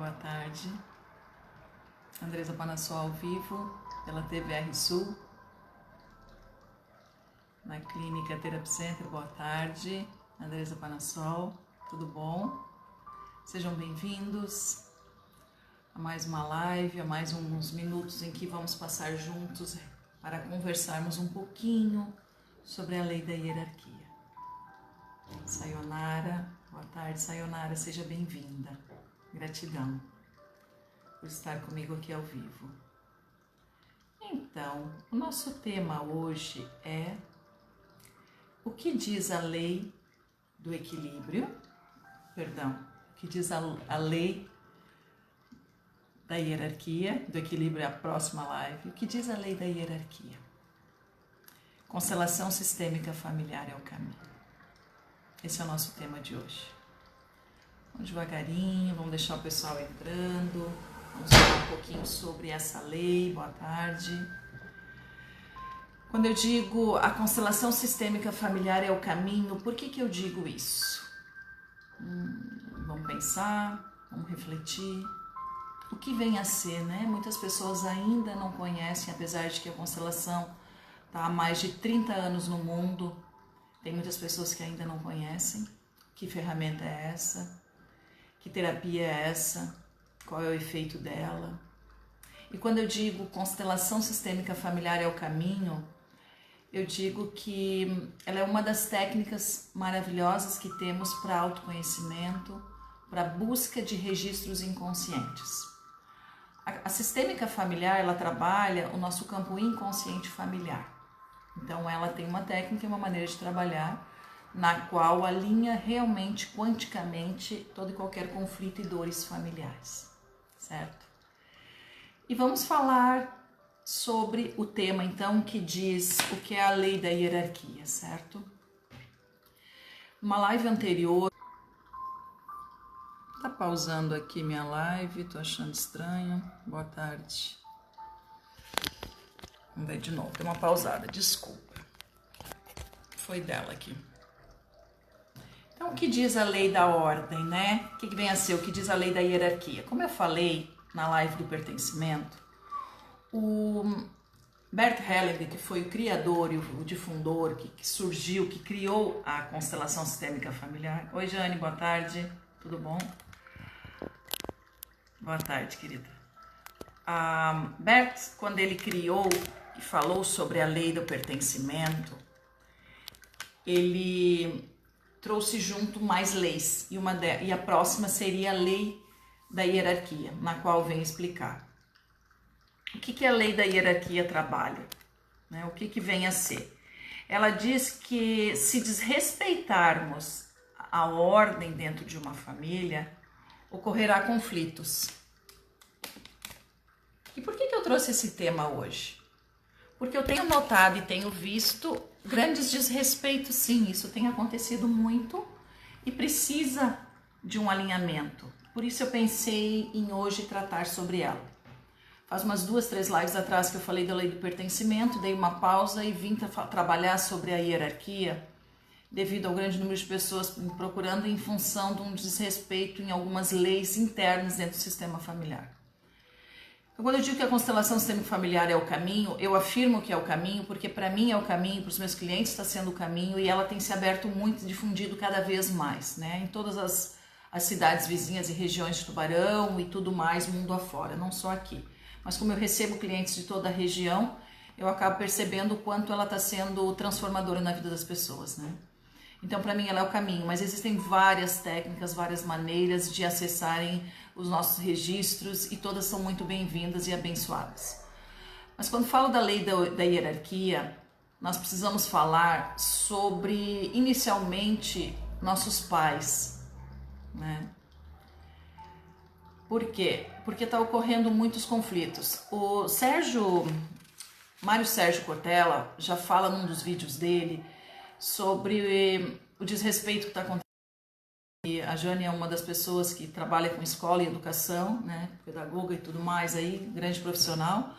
boa tarde. Andresa Panassol ao vivo, pela TVR Sul, na Clínica Therapy Center, boa tarde. Andresa Panassol, tudo bom? Sejam bem-vindos a mais uma live, a mais uns minutos em que vamos passar juntos para conversarmos um pouquinho sobre a lei da hierarquia. Sayonara, boa tarde, Sayonara, seja bem-vinda. Gratidão por estar comigo aqui ao vivo. Então, o nosso tema hoje é o que diz a lei do equilíbrio, o que diz a lei da hierarquia, do equilíbrio é a próxima live, o que diz a lei da hierarquia? Constelação sistêmica familiar é o caminho. Esse é o nosso tema de hoje. Vamos devagarinho, vamos deixar o pessoal entrando, vamos falar um pouquinho sobre essa lei, boa tarde. Quando eu digo a constelação sistêmica familiar é o caminho, por que eu digo isso? Vamos pensar, vamos refletir. O que vem a ser, né? Muitas pessoas ainda não conhecem, apesar de que a constelação está há mais de 30 anos no mundo, tem muitas pessoas que ainda não conhecem. Que ferramenta é essa? Que terapia é essa? Qual é o efeito dela? E quando eu digo constelação sistêmica familiar é o caminho, eu digo que ela é uma das técnicas maravilhosas que temos para autoconhecimento, para busca de registros inconscientes. A sistêmica familiar, ela trabalha o nosso campo inconsciente familiar. Então ela tem uma técnica e uma maneira de trabalhar na qual alinha realmente, quanticamente, todo e qualquer conflito e dores familiares, certo? E vamos falar sobre o tema, então, que diz o que é a lei da hierarquia, certo? Numa live anterior, tá pausando aqui minha live, tô achando estranho, boa tarde. Vamos ver de novo, deu uma pausada, desculpa, foi dela aqui. Então, o que diz a lei da ordem, né? O que vem a ser o que diz a lei da hierarquia? Como eu falei na live do pertencimento, o Bert Hellinger, que foi o criador e o difundor, que surgiu, que criou a constelação sistêmica familiar. Oi, Jane, boa tarde, tudo bom? Boa tarde, querida. Bert, quando ele criou e falou sobre a lei do pertencimento, ele trouxe junto mais leis, e a próxima seria a lei da hierarquia, na qual vem explicar. O que a lei da hierarquia trabalha? Né? O que vem a ser? Ela diz que se desrespeitarmos a ordem dentro de uma família, ocorrerá conflitos. E por que eu trouxe esse tema hoje? Porque eu tenho notado e tenho visto grandes desrespeitos, sim, isso tem acontecido muito e precisa de um alinhamento. Por isso eu pensei em hoje tratar sobre ela. Faz umas 2, 3 lives atrás que eu falei da lei do pertencimento, dei uma pausa e vim trabalhar sobre a hierarquia, devido ao grande número de pessoas me procurando em função de um desrespeito em algumas leis internas dentro do sistema familiar. Quando eu digo que a constelação sistêmica familiar é o caminho, eu afirmo que é o caminho, porque para mim é o caminho, para os meus clientes está sendo o caminho e ela tem se aberto muito e difundido cada vez mais, né? Em todas as cidades vizinhas e regiões de Tubarão e tudo mais, mundo afora, não só aqui. Mas como eu recebo clientes de toda a região, eu acabo percebendo o quanto ela está sendo transformadora na vida das pessoas, né? Então, para mim, ela é o caminho, mas existem várias técnicas, várias maneiras de acessarem os nossos registros e todas são muito bem-vindas e abençoadas. Mas quando falo da lei da hierarquia, nós precisamos falar sobre, inicialmente, nossos pais, né? Por quê? Porque está ocorrendo muitos conflitos. O Mário Sérgio Cortella já fala num dos vídeos dele sobre o desrespeito que está acontecendo. E a Jane é uma das pessoas que trabalha com escola e educação, né, pedagoga e tudo mais, aí, grande profissional.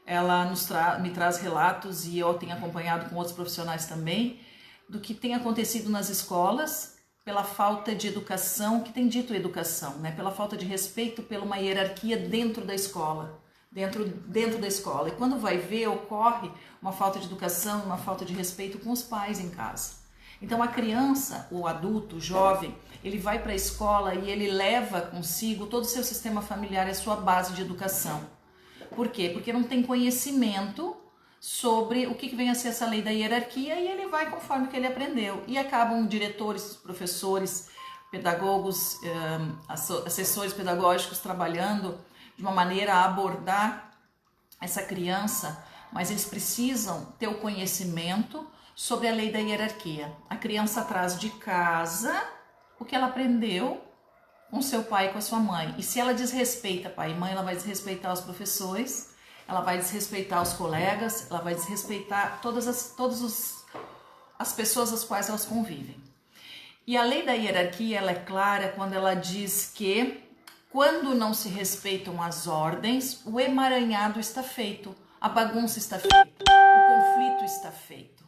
Ela me traz relatos e eu tenho acompanhado com outros profissionais também do que tem acontecido nas escolas pela falta de educação, que tem dito educação, né? Pela falta de respeito, pela uma hierarquia dentro da escola, dentro da escola. E quando vai ver, ocorre uma falta de educação, uma falta de respeito com os pais em casa. Então a criança, o adulto, o jovem, ele vai para a escola e ele leva consigo todo o seu sistema familiar, a sua base de educação. Por quê? Porque não tem conhecimento sobre o que vem a ser essa lei da hierarquia e ele vai conforme que ele aprendeu. E acabam diretores, professores, pedagogos, assessores pedagógicos trabalhando de uma maneira a abordar essa criança, mas eles precisam ter o conhecimento sobre a lei da hierarquia. A criança traz de casa o que ela aprendeu com seu pai e com a sua mãe. E se ela desrespeita pai e mãe, ela vai desrespeitar os professores, ela vai desrespeitar os colegas, ela vai desrespeitar todas as pessoas às quais elas convivem. E a lei da hierarquia, ela é clara quando ela diz que quando não se respeitam as ordens, o emaranhado está feito, a bagunça está feita, o conflito está feito.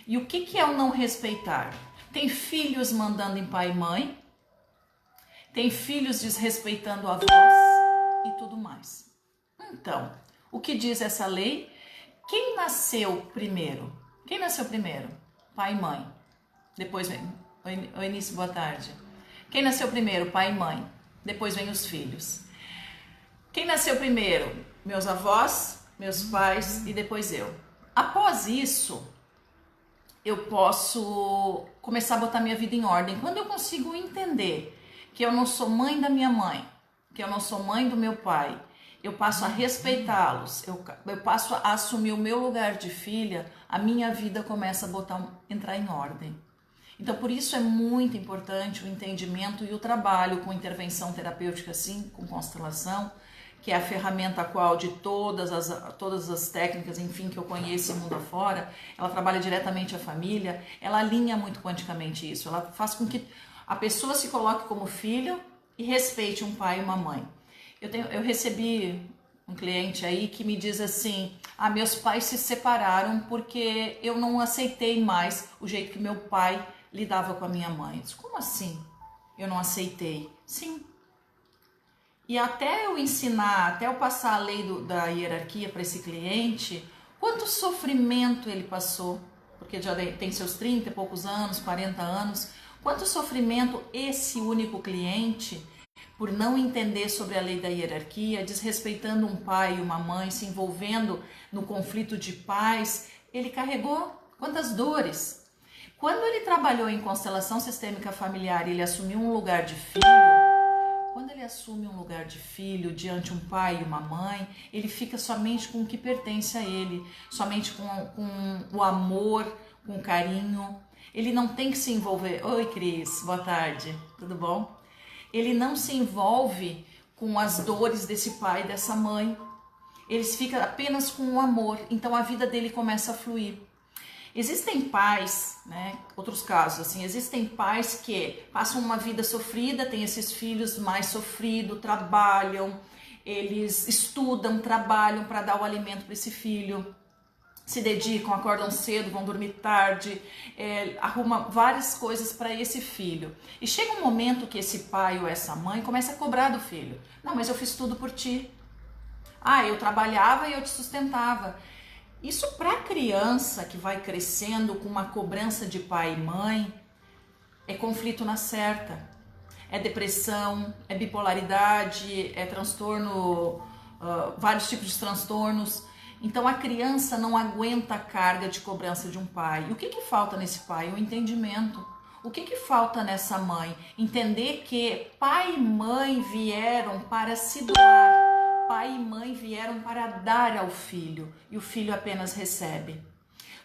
E o que é o não respeitar? Tem filhos mandando em pai e mãe, tem filhos desrespeitando avós e tudo mais. Então, o que diz essa lei? Quem nasceu primeiro? Quem nasceu primeiro? Pai e mãe. Depois vem... Oi, Início, boa tarde. Quem nasceu primeiro? Pai e mãe. Depois vem os filhos. Quem nasceu primeiro? Meus avós, meus pais e depois eu. Após isso, eu posso começar a botar minha vida em ordem. Quando eu consigo entender que eu não sou mãe da minha mãe, que eu não sou mãe do meu pai, eu passo a respeitá-los, eu passo a assumir o meu lugar de filha, a minha vida começa a entrar em ordem. Então, por isso é muito importante o entendimento e o trabalho com intervenção terapêutica, assim, com constelação, que é a ferramenta a qual de todas as técnicas, enfim, que eu conheço mundo afora, ela trabalha diretamente a família, ela alinha muito quanticamente isso, ela faz com que a pessoa se coloque como filho e respeite um pai e uma mãe. Eu recebi um cliente aí que me diz assim, meus pais se separaram porque eu não aceitei mais o jeito que meu pai lidava com a minha mãe. Eu disse, como assim? Eu não aceitei? Sim. E até eu ensinar, até eu passar a lei da hierarquia para esse cliente, quanto sofrimento ele passou, porque já tem seus 30 e poucos anos, 40 anos, quanto sofrimento esse único cliente, por não entender sobre a lei da hierarquia, desrespeitando um pai e uma mãe, se envolvendo no conflito de pais, ele carregou quantas dores. Quando ele trabalhou em constelação sistêmica familiar e ele assumiu um lugar de filho, quando ele assume um lugar de filho diante um pai e uma mãe, ele fica somente com o que pertence a ele, somente com o amor, com o carinho. Ele não tem que se envolver. Oi, Cris, boa tarde, tudo bom? Ele não se envolve com as dores desse pai e dessa mãe. Ele fica apenas com o amor, então a vida dele começa a fluir. Existem pais, né, outros casos assim, existem pais que passam uma vida sofrida, têm esses filhos mais sofridos, trabalham, eles estudam, trabalham para dar o alimento para esse filho, se dedicam, acordam cedo, vão dormir tarde, arrumam várias coisas para esse filho. E chega um momento que esse pai ou essa mãe começa a cobrar do filho. Não, mas eu fiz tudo por ti. Eu trabalhava e eu te sustentava. Isso para a criança que vai crescendo com uma cobrança de pai e mãe, é conflito na certa, é depressão, é bipolaridade, é transtorno, vários tipos de transtornos. Então a criança não aguenta a carga de cobrança de um pai. E o que falta nesse pai? O entendimento. O que falta nessa mãe? Entender que pai e mãe vieram para se doar. Pai e mãe vieram para dar ao filho e o filho apenas recebe.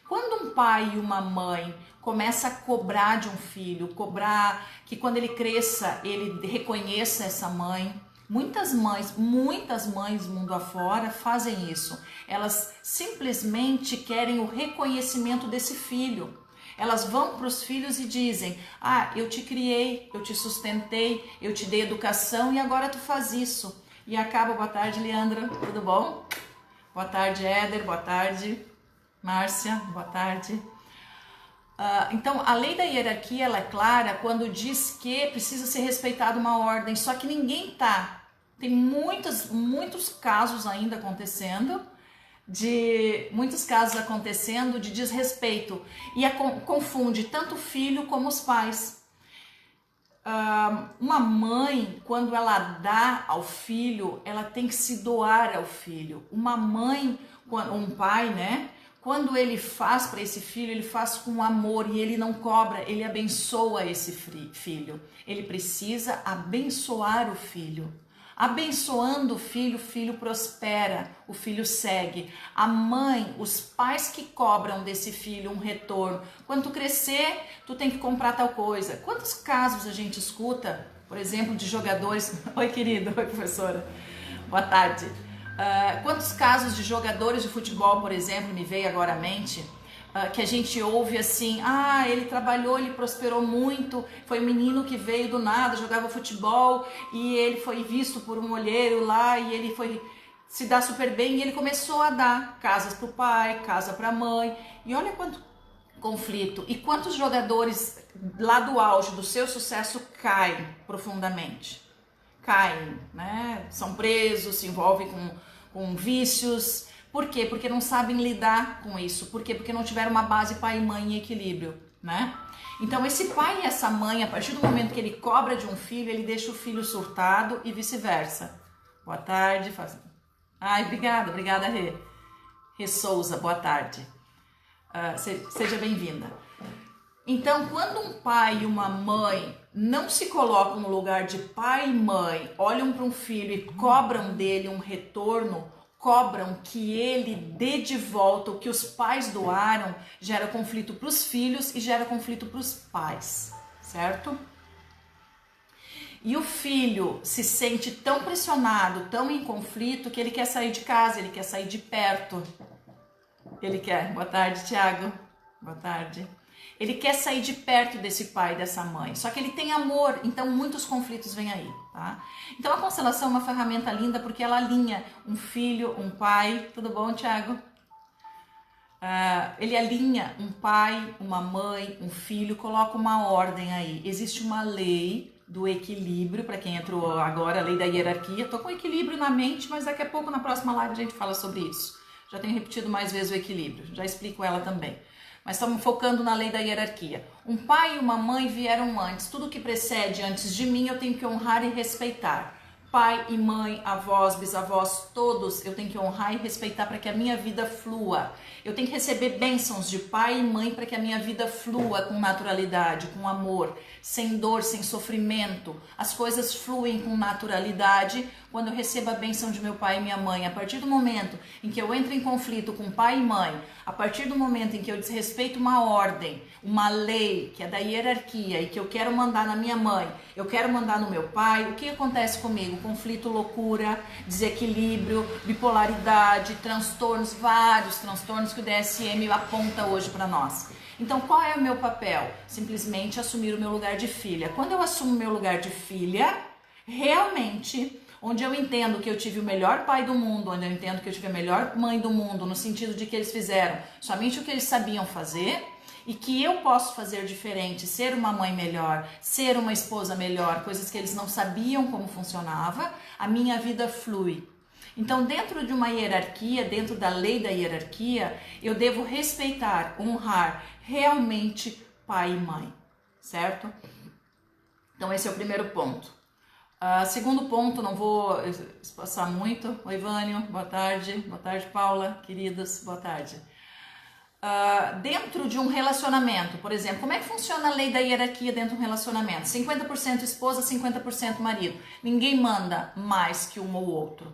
Quando um pai e uma mãe começa a cobrar de um filho, cobrar que quando ele cresça ele reconheça essa mãe, muitas mães mundo afora fazem isso. Elas simplesmente querem o reconhecimento desse filho. Elas vão para os filhos e dizem, eu te criei, eu te sustentei, eu te dei educação e agora tu faz isso. E acaba, boa tarde, Leandra, tudo bom? Boa tarde, Éder, boa tarde, Márcia, boa tarde. Então, a lei da hierarquia, ela é clara quando diz que precisa ser respeitada uma ordem, só que ninguém tá. Tem muitos casos ainda acontecendo, de desrespeito, e confunde tanto o filho como os pais. Uma mãe, quando ela dá ao filho, ela tem que se doar ao filho. Uma mãe, um pai, né? Quando ele faz para esse filho, ele faz com amor e ele não cobra, ele abençoa esse filho. Ele precisa abençoar o filho. Abençoando o filho prospera, o filho segue. A mãe, os pais que cobram desse filho um retorno. Quando tu crescer, tu tem que comprar tal coisa. Quantos casos a gente escuta, por exemplo, de jogadores... Oi, querido. Oi, professora. Boa tarde. Quantos casos de jogadores de futebol, por exemplo, me veio agora à mente, que a gente ouve assim, ele trabalhou, ele prosperou muito, foi um menino que veio do nada, jogava futebol e ele foi visto por um olheiro lá e ele foi se dar super bem e ele começou a dar casas para o pai, casa para a mãe, e olha quanto conflito, e quantos jogadores lá do auge do seu sucesso caem profundamente. Caem, né? São presos, se envolvem com vícios. Por quê? Porque não sabem lidar com isso. Por quê? Porque não tiveram uma base pai e mãe em equilíbrio, né? Então esse pai e essa mãe, a partir do momento que ele cobra de um filho, ele deixa o filho surtado e vice-versa. Boa tarde. Obrigada, Rê Souza, boa tarde. Seja bem-vinda. Então, quando um pai e uma mãe não se colocam no lugar de pai e mãe, olham para um filho e cobram dele um retorno, cobram que ele dê de volta o que os pais doaram, gera conflito para os filhos e gera conflito para os pais, certo? E o filho se sente tão pressionado, tão em conflito, que ele quer sair de casa, ele quer sair de perto. Ele quer. Boa tarde, Tiago. Boa tarde. Ele quer sair de perto desse pai e dessa mãe, só que ele tem amor, então muitos conflitos vêm aí, tá? Então a constelação é uma ferramenta linda porque ela alinha um filho, um pai, tudo bom, Thiago? Ele alinha um pai, uma mãe, um filho, coloca uma ordem aí. Existe uma lei do equilíbrio, para quem entrou agora, a lei da hierarquia. Tô com equilíbrio na mente, mas daqui a pouco na próxima live a gente fala sobre isso. Já tenho repetido mais vezes o equilíbrio, já explico ela também. Mas estamos focando na lei da hierarquia. Um pai e uma mãe vieram antes. Tudo que precede antes de mim eu tenho que honrar e respeitar. Pai e mãe, avós, bisavós, todos eu tenho que honrar e respeitar para que a minha vida flua. Eu tenho que receber bênçãos de pai e mãe para que a minha vida flua com naturalidade, com amor, sem dor, sem sofrimento. As coisas fluem com naturalidade quando eu recebo a bênção de meu pai e minha mãe. A partir do momento em que eu entro em conflito com pai e mãe, a partir do momento em que eu desrespeito uma ordem, uma lei que é da hierarquia e que eu quero mandar na minha mãe, eu quero mandar no meu pai, o que acontece comigo? Conflito, loucura, desequilíbrio, bipolaridade, transtornos, vários transtornos que o DSM aponta hoje para nós. Então, qual é o meu papel? Simplesmente assumir o meu lugar de filha. Quando eu assumo o meu lugar de filha, realmente, onde eu entendo que eu tive o melhor pai do mundo, onde eu entendo que eu tive a melhor mãe do mundo, no sentido de que eles fizeram somente o que eles sabiam fazer, e que eu posso fazer diferente, ser uma mãe melhor, ser uma esposa melhor, coisas que eles não sabiam como funcionava, a minha vida flui. Então, dentro de uma hierarquia, dentro da lei da hierarquia, eu devo respeitar, honrar realmente pai e mãe, certo? Então, esse é o primeiro ponto. Segundo ponto, não vou passar muito. Oi, Vânio, boa tarde. Boa tarde, Paula, queridas, boa tarde. Dentro de um relacionamento, por exemplo, como é que funciona a lei da hierarquia dentro de um relacionamento? 50% esposa, 50% marido. Ninguém manda mais que um ou outro.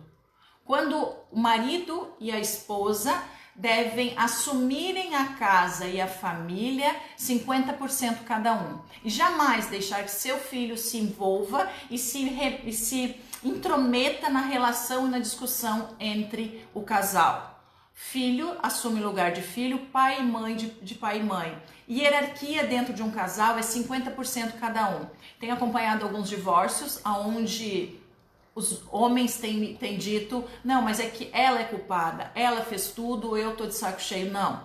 Quando o marido e a esposa devem assumirem a casa e a família 50% cada um. E jamais deixar que seu filho se envolva e se intrometa na relação e na discussão entre o casal. Filho assume o lugar de filho, pai e mãe de pai e mãe. Hierarquia dentro de um casal é 50% cada um. Tenho acompanhado alguns divórcios onde os homens têm dito, não, mas é que ela é culpada, ela fez tudo, eu tô de saco cheio. Não.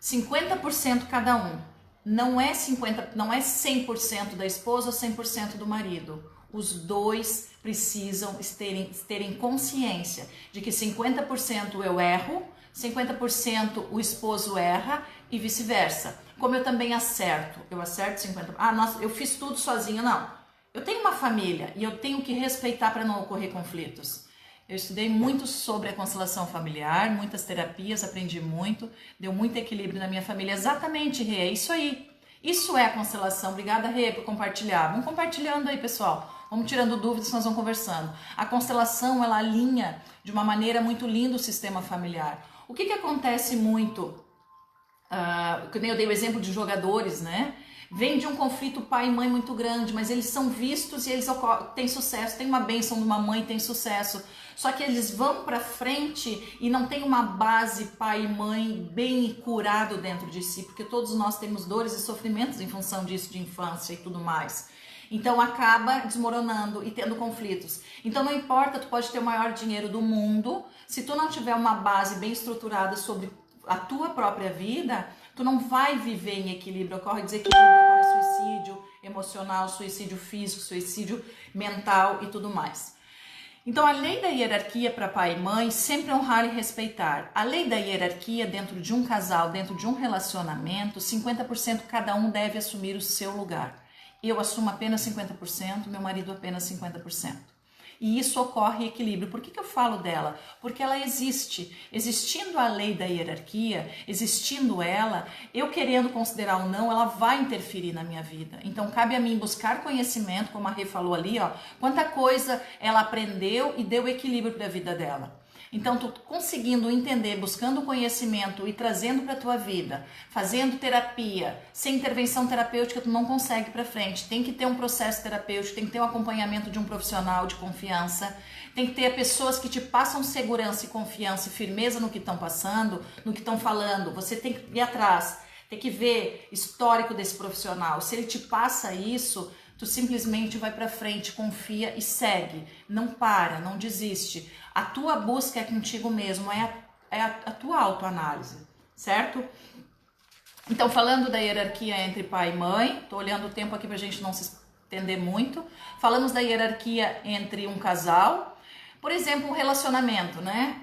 50% cada um. Não é 100% da esposa ou 100% do marido. Os dois precisam terem consciência de que 50% eu erro, 50% o esposo erra e vice-versa. Como eu também acerto. Eu acerto 50%. Ah, nossa, eu fiz tudo sozinha. Não. Eu tenho uma família e eu tenho que respeitar para não ocorrer conflitos. Eu estudei muito sobre a constelação familiar, muitas terapias, aprendi muito, deu muito equilíbrio na minha família. Exatamente, Rê, é isso aí. Isso é a constelação. Obrigada, Rê, por compartilhar. Vamos compartilhando aí, pessoal. Vamos tirando dúvidas, nós vamos conversando. A constelação, ela alinha de uma maneira muito linda o sistema familiar. O que acontece muito, que nem eu dei o exemplo de jogadores, né? Vem de um conflito pai e mãe muito grande, mas eles são vistos e eles têm sucesso, tem uma bênção de uma mãe, tem sucesso. Só que eles vão para frente e não tem uma base pai e mãe bem curado dentro de si, porque todos nós temos dores e sofrimentos em função disso, de infância e tudo mais. Então acaba desmoronando e tendo conflitos. Então não importa, tu pode ter o maior dinheiro do mundo, se tu não tiver uma base bem estruturada sobre a tua própria vida, tu não vai viver em equilíbrio. Ocorre desequilíbrio, ocorre suicídio emocional, suicídio físico, suicídio mental e tudo mais. Então a lei da hierarquia para pai e mãe sempre honrar e respeitar. A lei da hierarquia dentro de um casal, dentro de um relacionamento, 50% cada um deve assumir o seu lugar. Eu assumo apenas 50%, meu marido apenas 50%. E isso ocorre em equilíbrio. Por que eu falo dela? Porque ela existe. Existindo a lei da hierarquia, existindo ela, eu querendo considerar ou não, ela vai interferir na minha vida. Então cabe a mim buscar conhecimento, como a Rê falou ali, ó, quanta coisa ela aprendeu e deu equilíbrio para a vida dela. Então, tu conseguindo entender, buscando conhecimento e trazendo para a tua vida, fazendo terapia, sem intervenção terapêutica tu não consegue para frente. Tem que ter um processo terapêutico, tem que ter um acompanhamento de um profissional de confiança, tem que ter pessoas que te passam segurança e confiança e firmeza no que estão passando, no que estão falando. Você tem que ir atrás, tem que ver histórico desse profissional. Se ele te passa isso, tu simplesmente vai para frente, confia e segue. Não para, não desiste. A tua busca é contigo mesmo, é a tua autoanálise, certo? Então, falando da hierarquia entre pai e mãe, tô olhando o tempo aqui pra gente não se estender muito. Falamos da hierarquia entre um casal. Por exemplo, um relacionamento, né?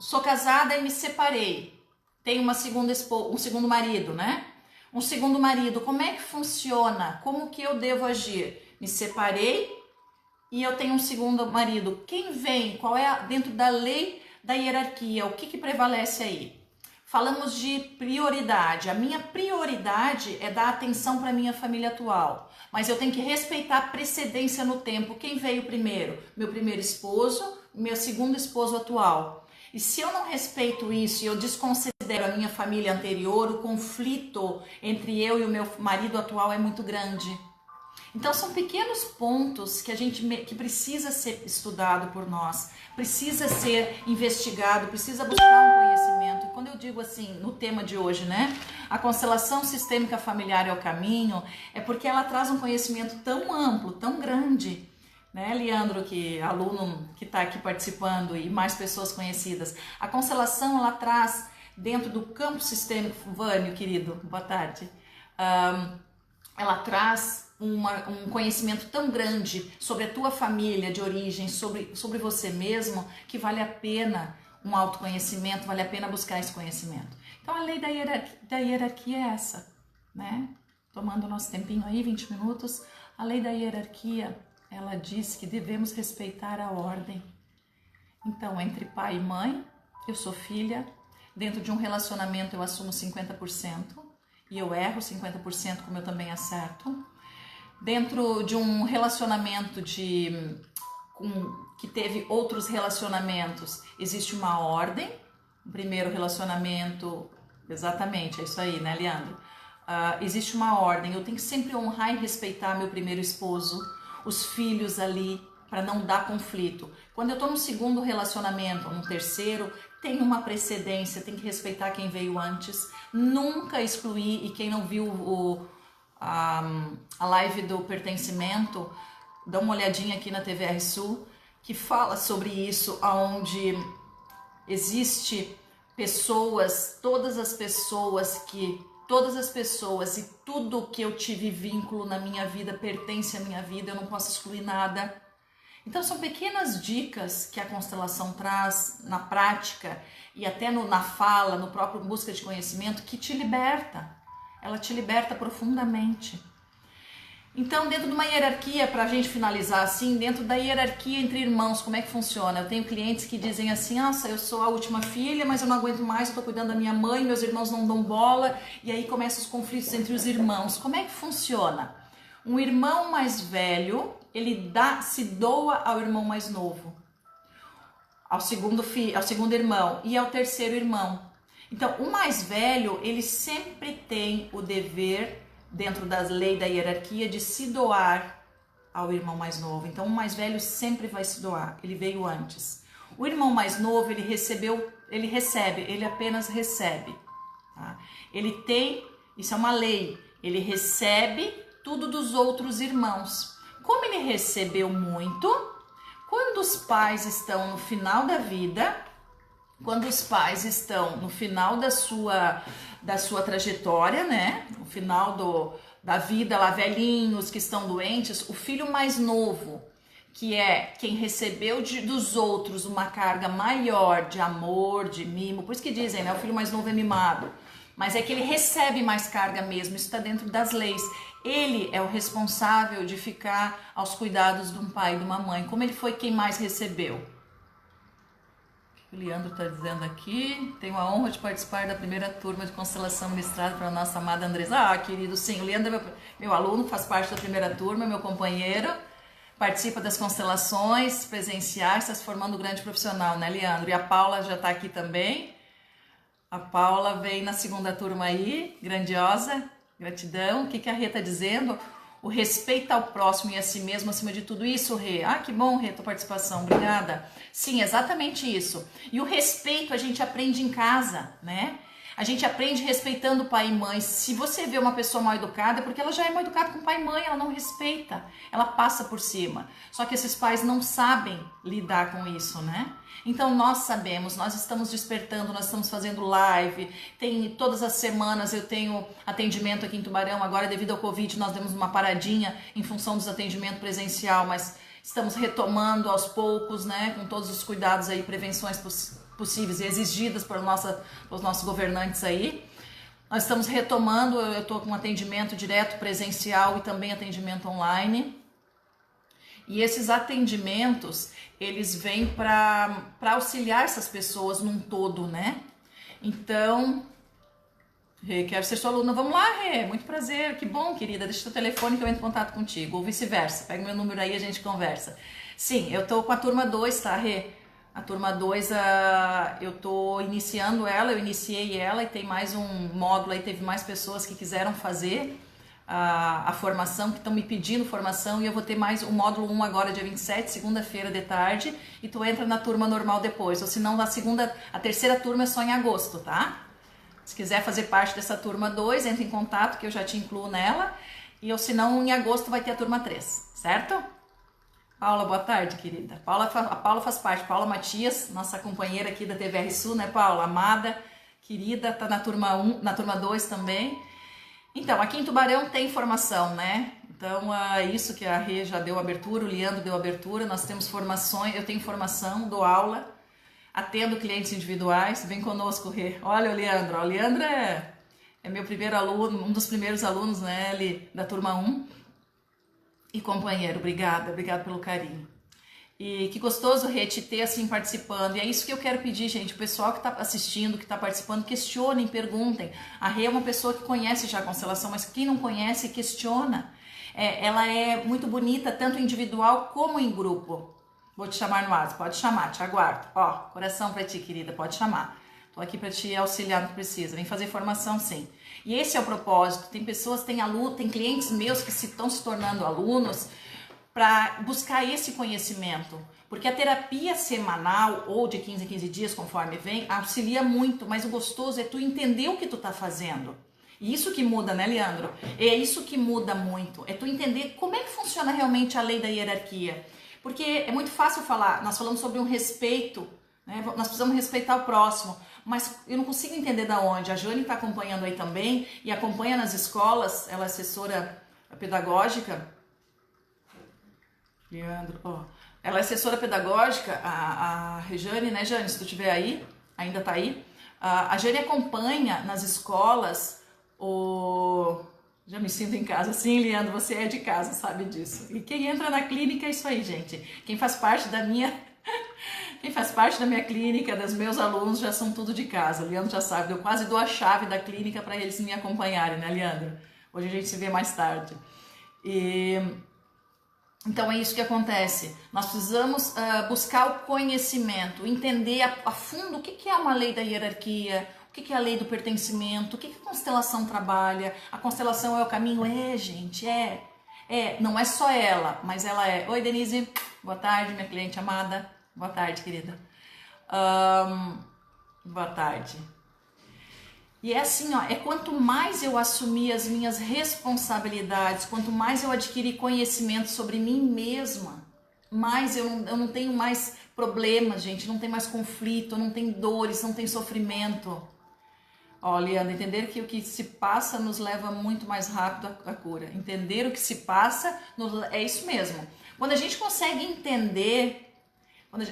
Sou casada e me separei. Tenho um segundo marido, né? Um segundo marido, como é que funciona? Como que eu devo agir? Me separei e eu tenho um segundo marido. Quem vem? Qual é dentro da lei da hierarquia? O que prevalece aí? Falamos de prioridade. A minha prioridade é dar atenção para minha família atual. Mas eu tenho que respeitar a precedência no tempo. Quem veio primeiro? Meu primeiro esposo, meu segundo esposo atual. E se eu não respeito isso e eu desconsidero a minha família anterior, o conflito entre eu e o meu marido atual é muito grande. Então são pequenos pontos que precisa ser estudado por nós, precisa ser investigado, precisa buscar um conhecimento. E quando eu digo assim, no tema de hoje, né? A constelação sistêmica familiar é o caminho, é porque ela traz um conhecimento tão amplo, tão grande, né, Leandro, que aluno que está aqui participando e mais pessoas conhecidas. A constelação, ela traz dentro do campo sistêmico, Vânio, querido, boa tarde, ela traz um conhecimento tão grande sobre a tua família de origem, sobre você mesmo, que vale a pena um autoconhecimento, vale a pena buscar esse conhecimento. Então a lei da hierarquia é essa, né? Tomando o nosso tempinho aí, 20 minutos, a lei da hierarquia, ela diz que devemos respeitar a ordem. Então, entre pai e mãe, eu sou filha, dentro de um relacionamento eu assumo 50% e eu erro 50%, como eu também acerto. Dentro de um relacionamento que teve outros relacionamentos, existe uma ordem. O primeiro relacionamento, exatamente, é isso aí, né, Leandro? Existe uma ordem, eu tenho que sempre honrar e respeitar meu primeiro esposo, os filhos ali, para não dar conflito. Quando eu estou no segundo relacionamento, ou no terceiro, tem uma precedência, tem que respeitar quem veio antes, nunca excluir, e quem não viu a live do pertencimento, dá uma olhadinha aqui na TVR Sul, que fala sobre isso, onde existe pessoas, todas as pessoas e tudo que eu tive vínculo na minha vida pertence à minha vida, eu não posso excluir nada. Então são pequenas dicas que a constelação traz na prática e até na fala, no próprio busca de conhecimento, que te liberta. Ela te liberta profundamente. Então, dentro de uma hierarquia, para a gente finalizar assim, dentro da hierarquia entre irmãos, como é que funciona? Eu tenho clientes que dizem assim, nossa, eu sou a última filha, mas eu não aguento mais, eu estou cuidando da minha mãe, meus irmãos não dão bola, e aí começam os conflitos entre os irmãos. Como é que funciona? Um irmão mais velho, ele se doa ao irmão mais novo, ao segundo irmão e ao terceiro irmão. Então, o mais velho, ele sempre tem o dever, dentro das leis da hierarquia, de se doar ao irmão mais novo. Então, o mais velho sempre vai se doar, ele veio antes. O irmão mais novo, ele apenas recebe. Tá? Ele tem, isso é uma lei, ele recebe tudo dos outros irmãos. Como ele recebeu muito, quando os pais estão no final da vida, quando os pais estão no final da sua trajetória, né? No final da vida, lá velhinhos que estão doentes, o filho mais novo, que é quem recebeu dos outros uma carga maior de amor, de mimo, por isso que dizem, né? O filho mais novo é mimado, mas é que ele recebe mais carga mesmo, isso está dentro das leis. Ele é o responsável de ficar aos cuidados de um pai e de uma mãe. Como ele foi quem mais recebeu? O Leandro está dizendo aqui, tenho a honra de participar da primeira turma de constelação ministrada pela nossa amada Andresa. Ah, querido, sim, o Leandro é meu aluno, faz parte da primeira turma, meu companheiro, participa das constelações presenciais, está se formando um grande profissional, né, Leandro? E a Paula já está aqui também. A Paula vem na segunda turma aí, grandiosa, gratidão. O que a Rê está dizendo? O respeito ao próximo e a si mesmo acima de tudo isso, Rê. Ah, que bom, Rê, tua participação, obrigada. Sim, exatamente isso. E o respeito a gente aprende em casa, né? A gente aprende respeitando pai e mãe. Se você vê uma pessoa mal educada, é porque ela já é mal educada com pai e mãe, ela não respeita, ela passa por cima. Só que esses pais não sabem lidar com isso, né? Então nós sabemos, nós estamos despertando, nós estamos fazendo live, todas as semanas eu tenho atendimento aqui em Tubarão, agora devido ao Covid nós demos uma paradinha em função dos atendimentos presencial, mas estamos retomando aos poucos, né, com todos os cuidados aí, prevenções possíveis e exigidas pelos nossos governantes aí. Nós estamos retomando, eu estou com atendimento direto presencial e também atendimento online. E esses atendimentos, eles vêm para auxiliar essas pessoas num todo, né? Então, Rê, quero ser sua aluna. Vamos lá, Rê, muito prazer, que bom, querida. Deixa o teu telefone que eu entro em contato contigo, ou vice-versa. Pega meu número aí e a gente conversa. Sim, eu tô com a turma 2, tá, Rê? A turma 2, eu tô iniciando ela, eu iniciei ela e tem mais um módulo aí, teve mais pessoas que quiseram fazer a formação, que estão me pedindo formação, e eu vou ter mais o módulo 1 agora, dia 27, segunda-feira de tarde, e tu entra na turma normal depois, ou se não, a terceira turma é só em agosto, tá? Se quiser fazer parte dessa turma 2, entre em contato que eu já te incluo nela, e ou se não, em agosto vai ter a turma 3, certo? Paula, boa tarde, querida. A Paula faz parte, Paula Matias, nossa companheira aqui da TVR Sul, né, Paula? Amada, querida, tá na turma 1, na turma 2 também. Então, aqui em Tubarão tem formação, né? Então, isso que a Rê já deu abertura, o Leandro deu abertura, nós temos formações, eu tenho formação, dou aula, atendo clientes individuais, vem conosco, Rê. Olha o Leandro é meu primeiro aluno, um dos primeiros alunos, né, da turma 1. E companheiro, obrigada pelo carinho. E que gostoso, Rê, te ter assim participando. E é isso que eu quero pedir, gente. O pessoal que está assistindo, que está participando, questionem, perguntem. A Rê é uma pessoa que conhece já a constelação, mas quem não conhece, questiona. Ela é muito bonita, tanto individual como em grupo. Vou te chamar no WhatsApp, pode chamar, te aguardo. Ó, coração pra ti, querida, pode chamar. Tô aqui para te auxiliar no que precisa. Vem fazer formação, sim. E esse é o propósito. Tem pessoas, tem clientes meus que estão se tornando alunos para buscar esse conhecimento, porque a terapia semanal ou de 15 em 15 dias, conforme vem, auxilia muito, mas o gostoso é tu entender o que tu tá fazendo. E isso que muda, né, Leandro? É isso que muda muito, é tu entender como é que funciona realmente a lei da hierarquia, porque é muito fácil falar, nós falamos sobre um respeito né? Nós precisamos respeitar o próximo, mas eu não consigo entender da onde. A Jane está acompanhando aí também e acompanha nas escolas, ela é assessora pedagógica. Leandro, ó. Ela é assessora pedagógica, a Rejane, né, Jane? Se tu estiver aí, ainda tá aí. A Jane acompanha nas escolas o... Já me sinto em casa. Sim, Leandro, você é de casa, sabe disso. E quem entra na clínica é isso aí, gente. Quem faz parte da minha... Quem faz parte da minha clínica, dos meus alunos, já são tudo de casa. O Leandro já sabe, eu quase dou a chave da clínica para eles me acompanharem, né, Leandro? Hoje a gente se vê mais tarde. Então é isso que acontece. Nós precisamos buscar o conhecimento, entender a fundo o que é uma lei da hierarquia, o que é a lei do pertencimento, o que a constelação trabalha. A constelação é o caminho? É, gente, é. Não é só ela, mas ela é. Oi, Denise. Boa tarde, minha cliente amada. Boa tarde, querida. Boa tarde. E é assim, ó, quanto mais eu assumir as minhas responsabilidades, quanto mais eu adquirir conhecimento sobre mim mesma, mais eu não tenho mais problemas, gente, não tem mais conflito, não tem dores, não tem sofrimento. Ó, Leandro, entender que o que se passa nos leva muito mais rápido à cura. Entender o que se passa, é isso mesmo. Quando a gente consegue entender...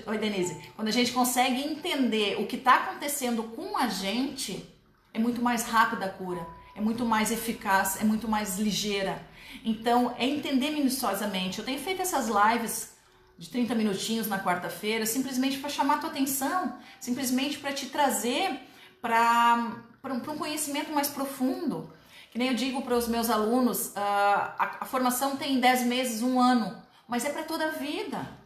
Oi, Denise. Quando a gente consegue entender o que está acontecendo com a gente... é muito mais rápida a cura, é muito mais eficaz, é muito mais ligeira. Então, é entender minuciosamente. Eu tenho feito essas lives de 30 minutinhos na quarta-feira, simplesmente para chamar a tua atenção, simplesmente para te trazer para um conhecimento mais profundo. Que nem eu digo para os meus alunos, a formação tem 10 meses, 1 ano, mas é para toda a vida.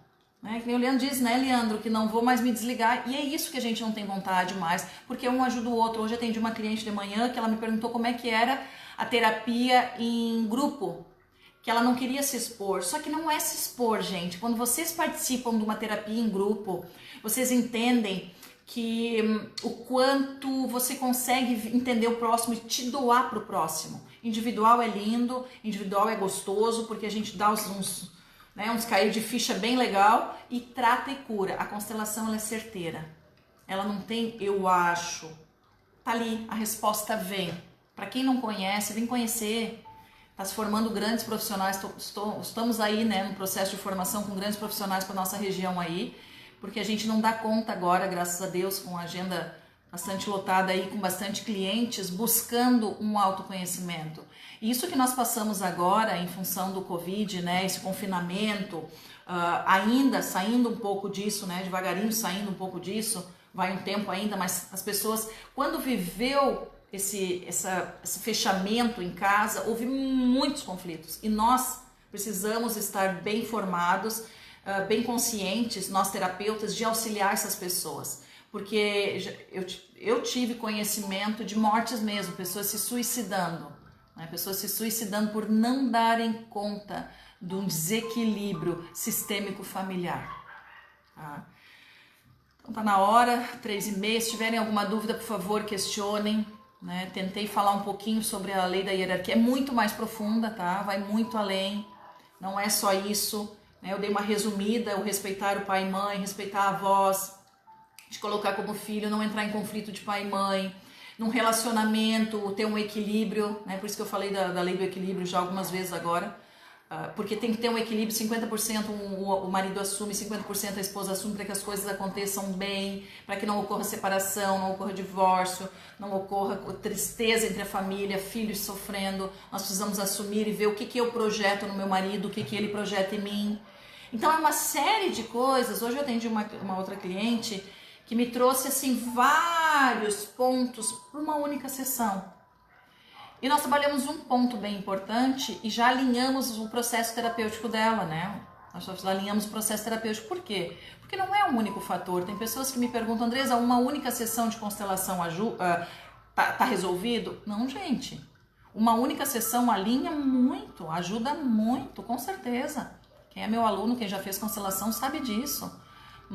Né? Que nem o Leandro diz, né, Leandro, que não vou mais me desligar, e é isso que a gente não tem vontade mais, porque um ajuda o outro. Hoje eu atendi uma cliente de manhã que ela me perguntou como é que era a terapia em grupo, que ela não queria se expor, só que não é se expor, gente. Quando vocês participam de uma terapia em grupo, vocês entendem que o quanto você consegue entender o próximo e te doar para o próximo. Individual é lindo, individual é gostoso, porque a gente dá uns cair de ficha bem legal e trata e cura. A constelação ela é certeira. Ela não tem eu acho. Tá ali, a resposta vem. Para quem não conhece, vem conhecer. Tá se formando grandes profissionais. Estamos aí, né, no processo de formação com grandes profissionais para nossa região aí, porque a gente não dá conta agora, graças a Deus, com a agenda bastante lotada aí, com bastante clientes buscando um autoconhecimento. E isso que nós passamos agora em função do Covid, né, esse confinamento, ainda saindo um pouco disso, né, devagarinho saindo um pouco disso, vai um tempo ainda, mas as pessoas, quando viveu esse fechamento em casa, houve muitos conflitos e nós precisamos estar bem formados, bem conscientes, nós terapeutas, de auxiliar essas pessoas. Porque eu tive conhecimento de mortes mesmo, pessoas se suicidando, né? Pessoas se suicidando por não darem conta de um desequilíbrio sistêmico familiar. Tá? Então tá na hora, 3h30, se tiverem alguma dúvida, por favor, questionem. Né? Tentei falar um pouquinho sobre a lei da hierarquia, é muito mais profunda, tá? Vai muito além, não é só isso. Né? Eu dei uma resumida, o respeitar o pai e mãe, respeitar a avós, de colocar como filho, não entrar em conflito de pai e mãe, num relacionamento, ter um equilíbrio, né? Por isso que eu falei da lei do equilíbrio já algumas vezes agora, porque tem que ter um equilíbrio, 50% o marido assume, 50% a esposa assume, para que as coisas aconteçam bem, para que não ocorra separação, não ocorra divórcio, não ocorra tristeza entre a família, filhos sofrendo. Nós precisamos assumir e ver o que eu projeto no meu marido, o que ele projeta em mim. Então é uma série de coisas. Hoje eu atendi uma outra cliente que me trouxe assim vários pontos para uma única sessão. E nós trabalhamos um ponto bem importante e já alinhamos o processo terapêutico dela, né? Nós alinhamos o processo terapêutico. Por quê? Porque não é um único fator. Tem pessoas que me perguntam, Andresa, uma única sessão de constelação tá resolvido? Não, gente. Uma única sessão alinha muito, ajuda muito, com certeza. Quem é meu aluno, quem já fez constelação sabe disso.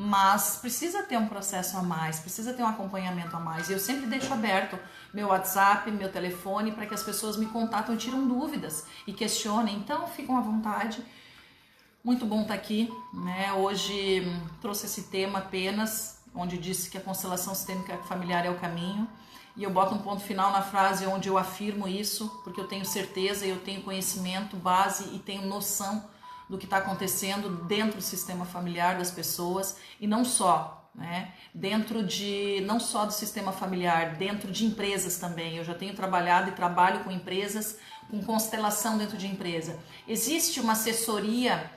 Mas precisa ter um processo a mais, precisa ter um acompanhamento a mais. E eu sempre deixo aberto meu WhatsApp, meu telefone, para que as pessoas me contatem e tiram dúvidas e questionem. Então, fiquem à vontade. Muito bom estar aqui, né? Hoje trouxe esse tema apenas. onde disse que a constelação sistêmica familiar é o caminho. E eu boto um ponto final na frase onde eu afirmo isso, porque eu tenho certeza, eu tenho conhecimento, base e tenho noção do que está acontecendo dentro do sistema familiar das pessoas, e não só, né? Não só do sistema familiar, dentro de empresas também. Eu já tenho trabalhado e trabalho com empresas, com constelação dentro de empresa. Existe uma assessoria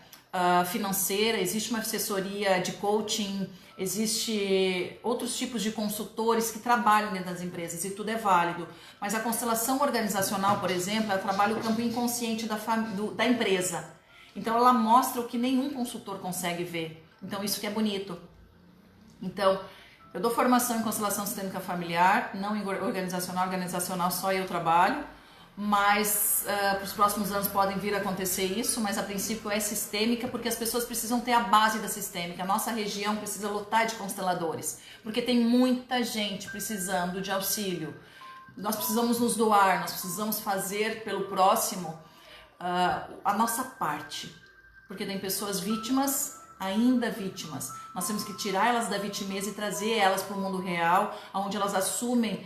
financeira, existe uma assessoria de coaching, existe outros tipos de consultores que trabalham dentro das empresas, e tudo é válido. Mas a constelação organizacional, por exemplo, ela trabalha o campo inconsciente da empresa. Então ela mostra o que nenhum consultor consegue ver. Então isso que é bonito. Então eu dou formação em constelação sistêmica familiar, não em organizacional só eu trabalho. Mas para os próximos anos podem vir a acontecer isso, mas a princípio é sistêmica, porque as pessoas precisam ter a base da sistêmica. A nossa região precisa lotar de consteladores, porque tem muita gente precisando de auxílio. Nós precisamos nos doar, nós precisamos fazer pelo próximo a nossa parte, porque tem pessoas vítimas, ainda vítimas. Nós temos que tirar elas da vitimeza e trazer elas para o mundo real, onde elas assumem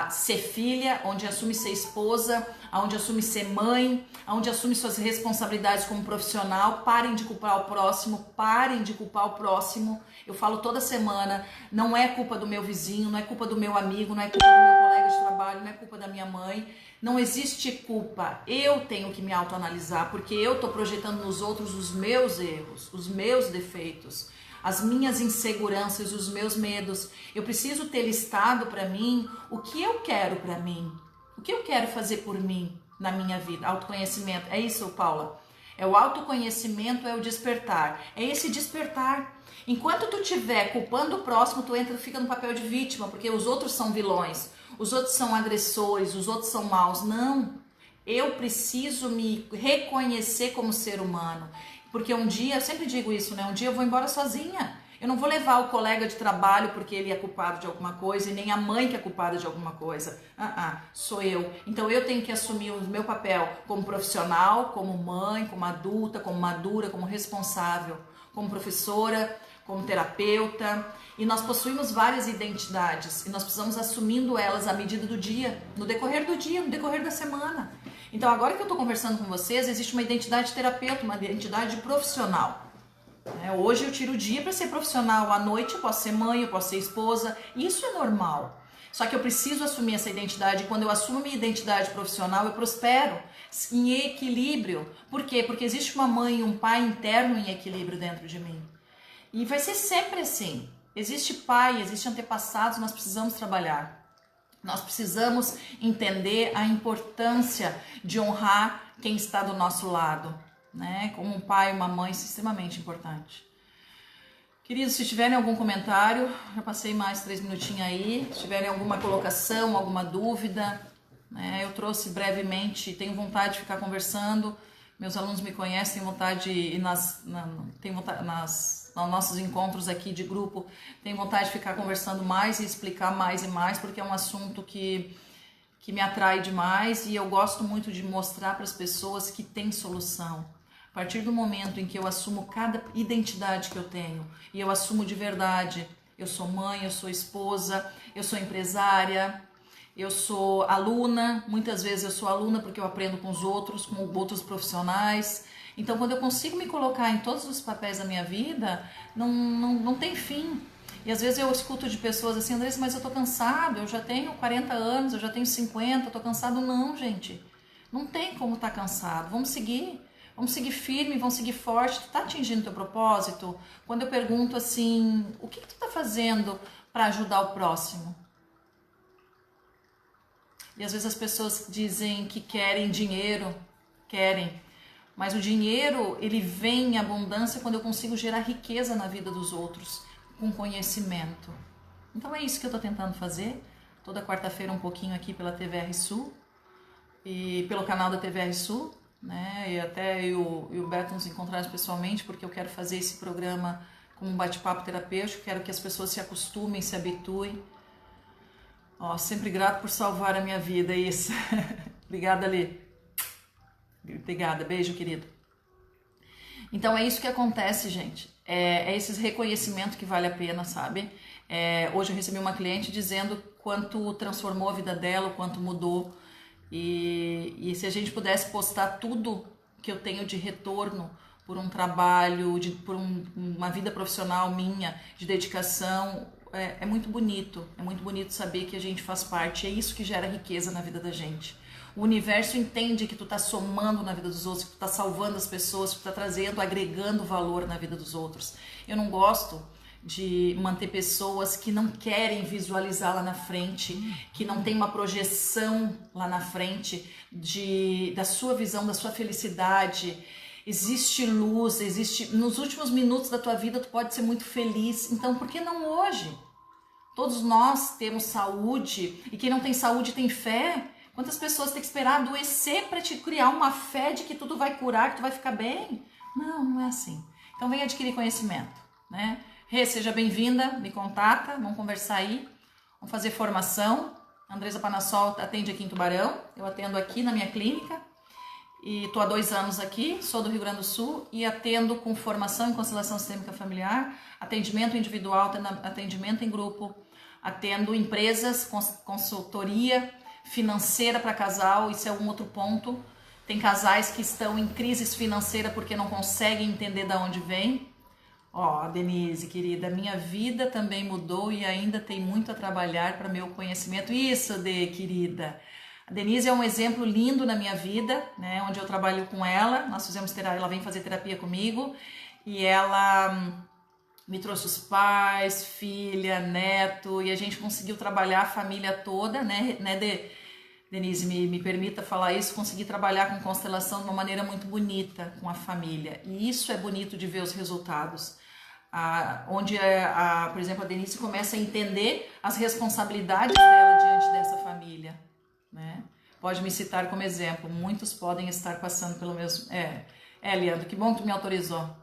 ser filha, onde assumem ser esposa, onde assumem ser mãe, onde assumem suas responsabilidades como profissional. Parem de culpar o próximo, parem de culpar o próximo. Eu falo toda semana, não é culpa do meu vizinho, não é culpa do meu amigo, não é culpa do meu colega de trabalho, não é culpa da minha mãe. Não existe culpa, eu tenho que me autoanalisar, porque eu estou projetando nos outros os meus erros, os meus defeitos, as minhas inseguranças, os meus medos. Eu preciso ter listado para mim o que eu quero para mim, o que eu quero fazer por mim na minha vida. Autoconhecimento, é isso, Paula? É o autoconhecimento, é o despertar, é esse despertar. Enquanto tu estiver culpando o próximo, tu fica no papel de vítima, porque os outros são vilões, os outros são agressores, os outros são maus. Não, eu preciso me reconhecer como ser humano, porque um dia, eu sempre digo isso, né? Um dia eu vou embora sozinha. Eu não vou levar o colega de trabalho porque ele é culpado de alguma coisa, e nem a mãe que é culpada de alguma coisa. Sou eu. Então eu tenho que assumir o meu papel como profissional, como mãe, como adulta, como madura, como responsável, como professora, como terapeuta. E nós possuímos várias identidades e nós precisamos assumindo elas à medida do dia, no decorrer do dia, no decorrer da semana. Então agora que eu estou conversando com vocês, existe uma identidade de terapeuta, uma identidade de profissional. Hoje eu tiro o dia para ser profissional, à noite eu posso ser mãe, eu posso ser esposa, isso é normal. Só que eu preciso assumir essa identidade, e quando eu assumo minha identidade profissional, eu prospero em equilíbrio. Por quê? Porque existe uma mãe e um pai interno em equilíbrio dentro de mim. E vai ser sempre assim. Existe pai, existe antepassados, nós precisamos trabalhar. Nós precisamos entender a importância de honrar quem está do nosso lado, né? Como um pai e uma mãe, isso é extremamente importante. Queridos, se tiverem algum comentário, já passei mais 3 minutinhos aí, se tiverem alguma colocação, alguma dúvida, né? Eu trouxe brevemente, tenho vontade de ficar conversando, meus alunos me conhecem, tenho vontade de ir nos nossos encontros aqui de grupo, tenho vontade de ficar conversando mais e explicar mais e mais, porque é um assunto que me atrai demais e eu gosto muito de mostrar para as pessoas que tem solução. A partir do momento em que eu assumo cada identidade que eu tenho, e eu assumo de verdade, eu sou mãe, eu sou esposa, eu sou empresária, eu sou aluna, muitas vezes eu sou aluna porque eu aprendo com os outros, com outros profissionais. Então quando eu consigo me colocar em todos os papéis da minha vida, não tem fim. E às vezes eu escuto de pessoas assim, Andressa, mas eu tô cansado, eu já tenho 40 anos, eu já tenho 50, eu tô cansado. Não, gente, não tem como estar cansado, vamos seguir firme, vamos seguir forte. Tu tá atingindo teu propósito? Quando eu pergunto assim, o que tu tá fazendo para ajudar o próximo? E às vezes as pessoas dizem que querem dinheiro, mas o dinheiro, ele vem em abundância quando eu consigo gerar riqueza na vida dos outros, com conhecimento. Então é isso que eu tô tentando fazer, toda quarta-feira um pouquinho aqui pela TVR Sul, e pelo canal da TVR Sul, né? E até eu e o Beto nos encontrarmos pessoalmente, porque eu quero fazer esse programa como um bate-papo terapêutico, quero que as pessoas se acostumem, se habituem. Sempre grato por salvar a minha vida, é isso. Obrigada, Lê. Obrigada, beijo, querido. Então é isso que acontece, gente. É esse reconhecimento que vale a pena, sabe? Hoje eu recebi uma cliente dizendo quanto transformou a vida dela, o quanto mudou. E se a gente pudesse postar tudo que eu tenho de retorno por um trabalho, por uma vida profissional minha, de dedicação, é muito bonito. É muito bonito saber que a gente faz parte. É isso que gera riqueza na vida da gente. O universo entende que tu tá somando na vida dos outros, que tu tá salvando as pessoas, que tu tá trazendo, agregando valor na vida dos outros. Eu não gosto de manter pessoas que não querem visualizar lá na frente, que não tem uma projeção lá na frente da sua visão, da sua felicidade. Existe luz, nos últimos minutos da tua vida tu pode ser muito feliz, então por que não hoje? Todos nós temos saúde, e quem não tem saúde tem fé. Quantas pessoas têm que esperar adoecer para te criar uma fé de que tudo vai curar, que tu vai ficar bem? Não, não é assim. Então vem adquirir conhecimento, né? Rê, seja bem-vinda, me contata, vamos conversar aí, vamos fazer formação. A Andresa Panassol atende aqui em Tubarão, eu atendo aqui na minha clínica e estou há 2 anos aqui, sou do Rio Grande do Sul e atendo com formação em constelação sistêmica familiar, atendimento individual, atendimento em grupo, atendo empresas, consultoria financeira para casal, isso é um outro ponto. Tem casais que estão em crises financeiras porque não conseguem entender de onde vem. Ó, Denise, querida, minha vida também mudou e ainda tem muito a trabalhar para meu conhecimento. Isso, querida. A Denise é um exemplo lindo na minha vida, né? Onde eu trabalho com ela, nós fizemos terapia, ela vem fazer terapia comigo e ela me trouxe os pais, filha, neto, e a gente conseguiu trabalhar a família toda, né, Denise, me permita falar isso, consegui trabalhar com constelação de uma maneira muito bonita com a família. E isso é bonito de ver os resultados. Por exemplo, a Denise começa a entender as responsabilidades dela diante dessa família, né? Pode me citar como exemplo, muitos podem estar passando pelo mesmo... Leandro, que bom que tu me autorizou.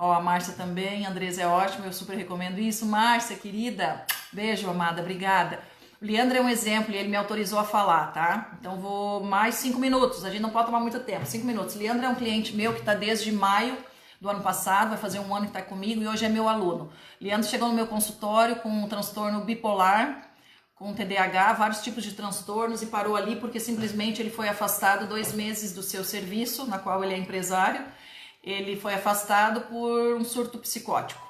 Ó, a Márcia também, a Andresa é ótimo, eu super recomendo isso. Márcia, querida, beijo, amada, obrigada. O Leandro é um exemplo e ele me autorizou a falar, tá? Então vou mais 5 minutos, a gente não pode tomar muito tempo, 5 minutos. Leandro é um cliente meu que está desde maio do ano passado, vai fazer 1 ano que está comigo e hoje é meu aluno. Leandro chegou no meu consultório com um transtorno bipolar, com TDAH, vários tipos de transtornos e parou ali porque simplesmente ele foi afastado 2 meses do seu serviço, na qual ele é empresário. Ele foi afastado por um surto psicótico.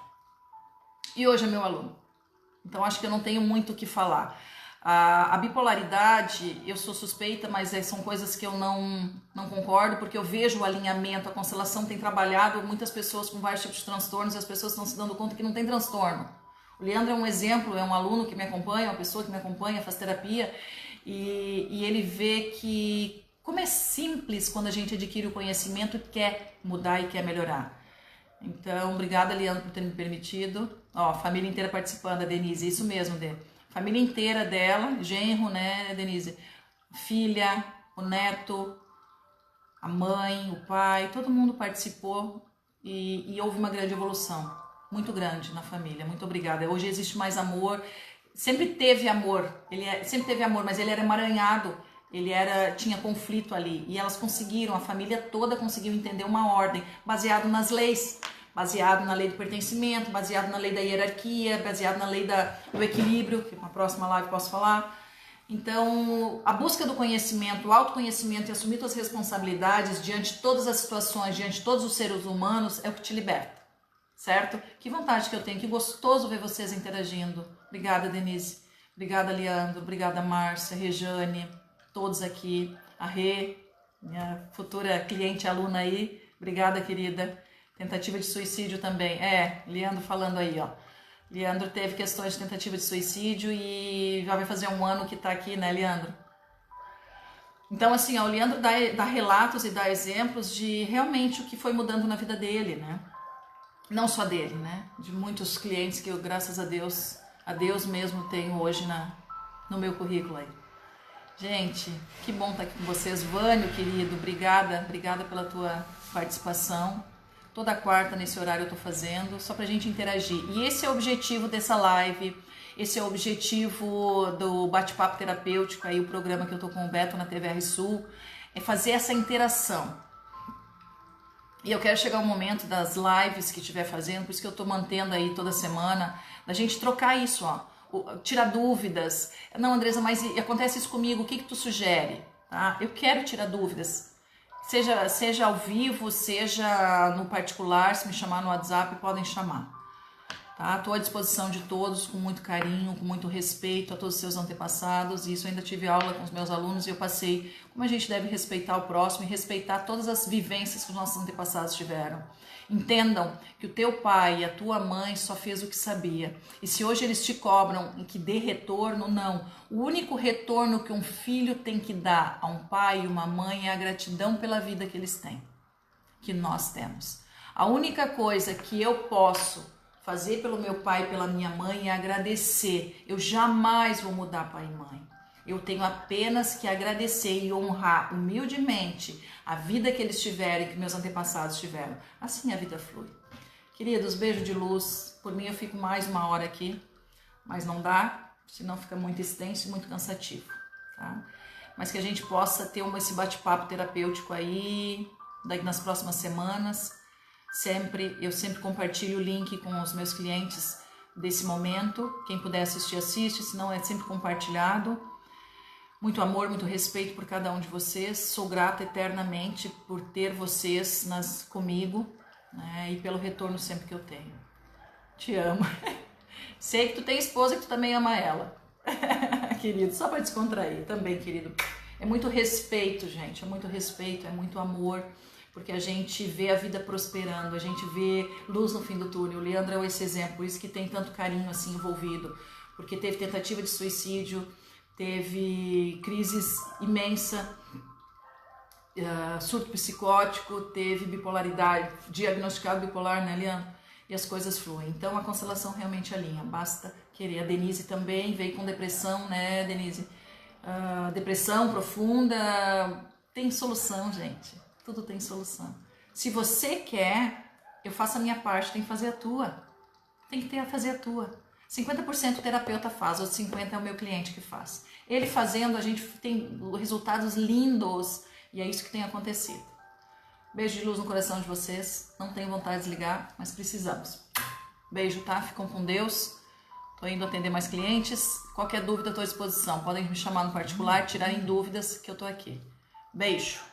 E hoje é meu aluno. Então acho que eu não tenho muito o que falar. A bipolaridade, eu sou suspeita, mas são coisas que eu não concordo, porque eu vejo o alinhamento, a constelação tem trabalhado muitas pessoas com vários tipos de transtornos e as pessoas estão se dando conta que não tem transtorno. O Leandro é um exemplo, é um aluno que me acompanha, uma pessoa que me acompanha, faz terapia, e ele vê que como é simples quando a gente adquire o conhecimento e quer mudar e quer melhorar. Então, obrigada, Leandro, por ter me permitido. Ó, família inteira participando, a Denise, isso mesmo, Dê. Família inteira dela, genro, né, Denise? Filha, o neto, a mãe, o pai, todo mundo participou e houve uma grande evolução, muito grande na família. Muito obrigada. Hoje existe mais amor, sempre teve amor, sempre teve amor, mas ele era emaranhado, tinha conflito ali e elas conseguiram, a família toda conseguiu entender uma ordem baseado nas leis. Baseado na lei do pertencimento, baseado na lei da hierarquia, baseado na lei do equilíbrio, que na próxima live posso falar. Então, a busca do conhecimento, o autoconhecimento e assumir suas responsabilidades diante de todas as situações, diante de todos os seres humanos, é o que te liberta, certo? Que vontade que eu tenho, que gostoso ver vocês interagindo. Obrigada, Denise. Obrigada, Leandro. Obrigada, Márcia, Rejane, todos aqui. A Rê, minha futura cliente e aluna aí. Obrigada, querida. Tentativa de suicídio também. Leandro falando aí, ó. Leandro teve questões de tentativa de suicídio e já vai fazer 1 ano que tá aqui, né, Leandro? Então, assim, ó, o Leandro dá relatos e dá exemplos de realmente o que foi mudando na vida dele, né? Não só dele, né? De muitos clientes que eu, graças a Deus mesmo, tenho hoje no meu currículo aí. Gente, que bom estar aqui com vocês. Vânio, querido, obrigada pela tua participação. Toda quarta nesse horário eu tô fazendo, só pra gente interagir. E esse é o objetivo dessa live, esse é o objetivo do bate-papo terapêutico, aí o programa que eu tô com o Beto na TVR Sul, é fazer essa interação. E eu quero chegar ao momento das lives que estiver fazendo, por isso que eu tô mantendo aí toda semana, da gente trocar isso, ó. Tirar dúvidas. Não, Andresa, mas acontece isso comigo, o que tu sugere? Tá? Eu quero tirar dúvidas. Seja ao vivo, seja no particular, se me chamar no WhatsApp, podem chamar. Tá? Estou à disposição de todos, com muito carinho, com muito respeito a todos os seus antepassados. Isso eu ainda tive aula com os meus alunos e eu passei como a gente deve respeitar o próximo e respeitar todas as vivências que os nossos antepassados tiveram. Entendam que o teu pai e a tua mãe só fez o que sabia. E se hoje eles te cobram em que dê retorno, não. O único retorno que um filho tem que dar a um pai e uma mãe é a gratidão pela vida que eles têm, que nós temos. A única coisa que eu posso fazer pelo meu pai e pela minha mãe é agradecer. Eu jamais vou mudar pai e mãe. Eu tenho apenas que agradecer e honrar humildemente a vida que eles tiveram e que meus antepassados tiveram. Assim a vida flui. Queridos, beijo de luz. Por mim eu fico mais uma hora aqui, mas não dá, senão fica muito extenso e muito cansativo, tá? Mas que a gente possa ter esse bate-papo terapêutico aí nas próximas semanas. Eu sempre compartilho o link com os meus clientes desse momento. Quem puder assistir, assiste, senão é sempre compartilhado. Muito amor, muito respeito por cada um de vocês. Sou grata eternamente por ter vocês comigo, né, e pelo retorno sempre que eu tenho. Te amo. Sei que tu tem esposa e que tu também ama ela. Querido, só para descontrair também, querido. É muito respeito, gente. É muito respeito, é muito amor. Porque a gente vê a vida prosperando, a gente vê luz no fim do túnel. O Leandro é esse exemplo, por isso que tem tanto carinho assim envolvido. Porque teve tentativa de suicídio, teve crises imensa, surto psicótico, teve bipolaridade, diagnosticado bipolar, né, Leandro? E as coisas fluem. Então a constelação realmente alinha, basta querer. A Denise também veio com depressão, né, Denise? Depressão profunda, tem solução, gente. Tudo tem solução. Se você quer, eu faço a minha parte, tem que fazer a tua. Tem que fazer a tua. 50% o terapeuta faz, outros 50% é o meu cliente que faz. Ele fazendo, a gente tem resultados lindos e é isso que tem acontecido. Beijo de luz no coração de vocês. Não tenho vontade de desligar, mas precisamos. Beijo, tá? Ficam com Deus. Tô indo atender mais clientes. Qualquer dúvida, estou à disposição. Podem me chamar no particular, tirarem dúvidas que eu tô aqui. Beijo.